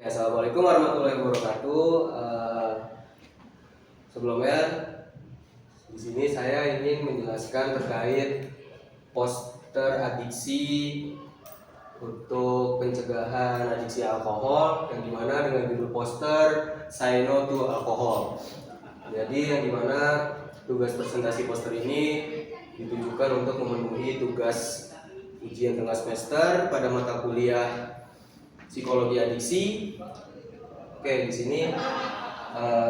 Assalamualaikum warahmatullahi wabarakatuh. Sebelumnya di sini saya ingin menjelaskan terkait poster adiksi untuk pencegahan adiksi alkohol, yang dimana dengan judul poster Say No to Alcohol. Jadi yang dimana tugas presentasi poster ini ditujukan untuk memenuhi tugas ujian tengah semester pada mata kuliah psikologi adiksi. Oke, di sini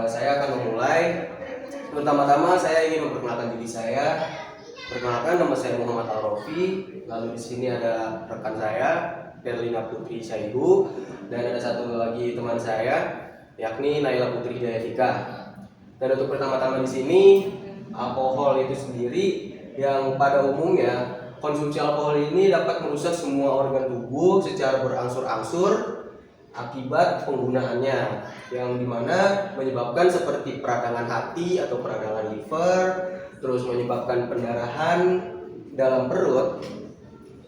saya akan memulai. Pertama-tama saya ingin memperkenalkan diri saya. Perkenalkan, nama saya Muhammad Al-Rofi. Lalu di sini ada rekan saya, Perlina Putri Syaihu, dan ada satu lagi teman saya, yakni Naila Putri Jayatika. Dan untuk pertama-tama di sini, alkohol itu sendiri yang pada umumnya konsumsi alkohol ini dapat merusak semua organ tubuh secara berangsur-angsur akibat penggunaannya, yang dimana menyebabkan seperti peradangan hati atau peradangan liver, terus menyebabkan pendarahan dalam perut.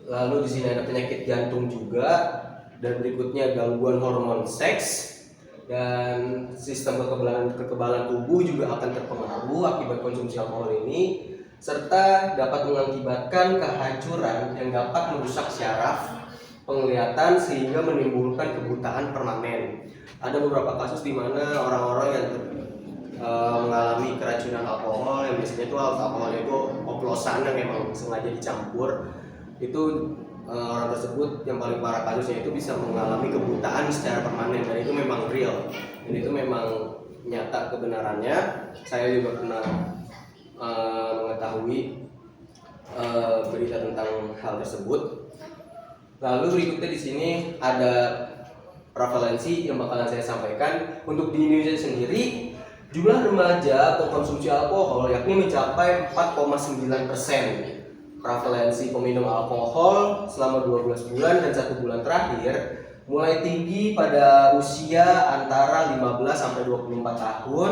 Lalu di sini ada penyakit jantung juga, dan berikutnya gangguan hormon seks, dan sistem kekebalan tubuh juga akan terpengaruh akibat konsumsi alkohol ini, serta dapat mengakibatkan kehancuran yang dapat merusak syaraf penglihatan sehingga menimbulkan kebutaan permanen. Ada beberapa kasus di mana orang-orang yang mengalami keracunan alkohol, yang biasanya itu alkoholnya itu oplosan yang memang sengaja dicampur, itu orang tersebut yang paling parah kasusnya itu bisa mengalami kebutaan secara permanen, dan itu memang real, dan itu memang nyata kebenarannya. Saya juga pernah mengetahui berita tentang hal tersebut. Lalu berikutnya di sini ada prevalensi yang bakalan saya sampaikan. Untuk di Indonesia sendiri, jumlah remaja pengkonsumsi alkohol yakni mencapai 4,9%. Prevalensi peminum alkohol selama 12 bulan dan 1 bulan terakhir mulai tinggi pada usia antara 15 sampai 24 tahun,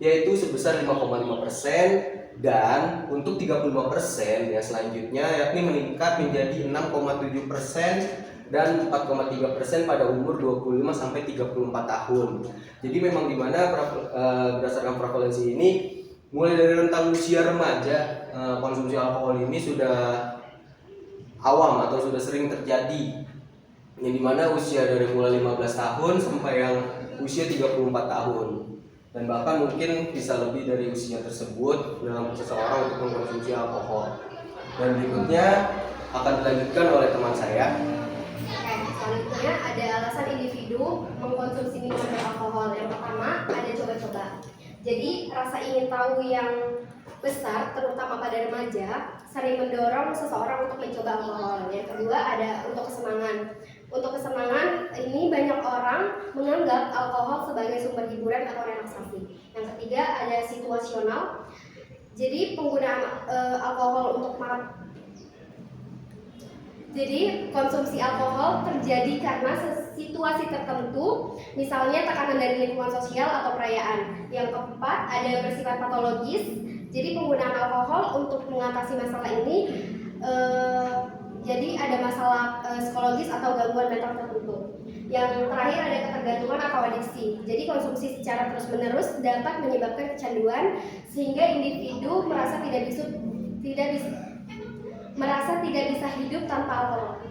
yaitu sebesar 5,5%. Dan untuk 35% yang selanjutnya yakni meningkat menjadi 6,7% dan 4,3% pada umur 25 sampai 34 tahun. Jadi memang dimana berdasarkan prevalensi ini, mulai dari rentang usia remaja, konsumsi alkohol ini sudah awam atau sudah sering terjadi, yang dimana usia dari mulai 15 tahun sampai yang usia 34 tahun, dan bahkan mungkin bisa lebih dari usia tersebut dalam seseorang untuk mengkonsumsi alkohol. Dan berikutnya akan dilanjutkan oleh teman saya. Selanjutnya ada alasan individu mengkonsumsi minuman beralkohol. Yang pertama ada coba-coba. Jadi rasa ingin tahu yang besar, terutama pada remaja, sering mendorong seseorang untuk mencoba alkohol. Yang kedua ada untuk kesenangan. Untuk kesenangan ini banyak orang menganggap alkohol sebagai sumber hiburan atau relaksasi. Yang ketiga ada situasional. Jadi penggunaan alkohol untuk konsumsi alkohol terjadi karena situasi tertentu, misalnya tekanan dari lingkungan sosial atau perayaan. Yang keempat ada bersifat patologis. Jadi penggunaan alkohol untuk mengatasi masalah ini jadi ada masalah psikologis atau gangguan mental tertentu. Yang terakhir ada ketergantungan atau adiksi. Jadi konsumsi secara terus-menerus dapat menyebabkan kecanduan sehingga individu merasa tidak bisa hidup tanpa alkohol.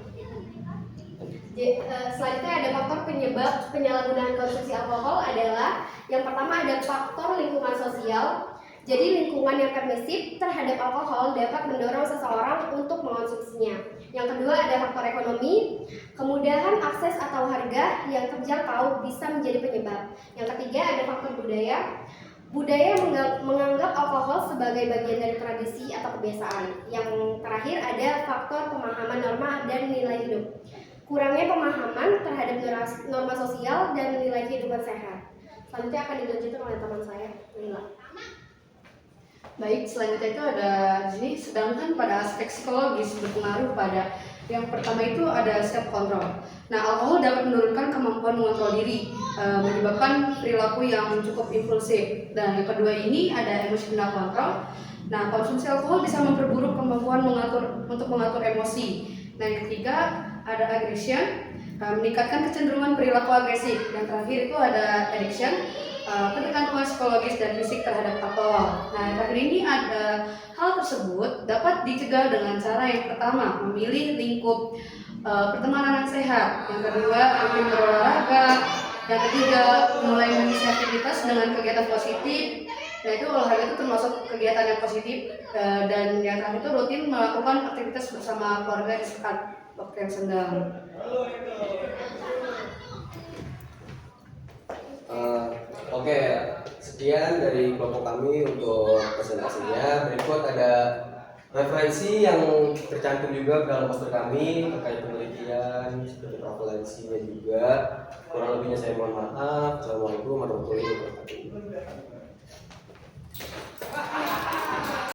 Selanjutnya ada faktor penyebab penyalahgunaan konsumsi alkohol adalah yang pertama ada faktor lingkungan sosial. Jadi lingkungan yang permisif terhadap alkohol dapat mendorong seseorang untuk mengonsumsinya. Yang kedua ada faktor ekonomi, kemudahan akses atau harga yang terjangkau bisa menjadi penyebab. Yang ketiga ada faktor budaya. Budaya menganggap alkohol sebagai bagian dari tradisi atau kebiasaan. Yang terakhir ada faktor pemahaman norma dan nilai hidup. Kurangnya pemahaman terhadap norma sosial dan nilai kehidupan sehat. Selanjutnya akan dilanjutkan oleh teman saya, Lila. Baik, selanjutnya itu ada di sini, sedangkan pada aspek psikologis berpengaruh pada yang pertama itu ada self control. Nah, alkohol dapat menurunkan kemampuan mengontrol diri, menyebabkan perilaku yang cukup impulsif. Dan yang kedua ini ada emotional control. Nah, konsumsi alkohol bisa memperburuk kemampuan untuk mengatur emosi. Nah, yang ketiga ada aggression. meningkatkan kecenderungan perilaku agresif. Yang terakhir itu ada addiction, ketergantungan psikologis dan fisik terhadap alkohol. Nah, yang terakhir ini ada hal tersebut dapat dicegah dengan cara yang pertama, memilih lingkup pertemanan yang sehat. Yang kedua, rutin berolahraga. Yang ketiga, mulai mengisi aktivitas dengan kegiatan positif. Nah, itu olahraga itu termasuk kegiatan yang positif. Dan yang terakhir itu rutin melakukan aktivitas bersama keluarga di saat waktu yang senggang. Oke, sekian dari kelompok kami untuk presentasinya. Berikut ada referensi yang tercantum juga dalam poster kami terkait penelitian seperti prevalensinya juga. Kurang lebihnya saya mohon maaf. Assalamualaikum warahmatullahi wabarakatuh.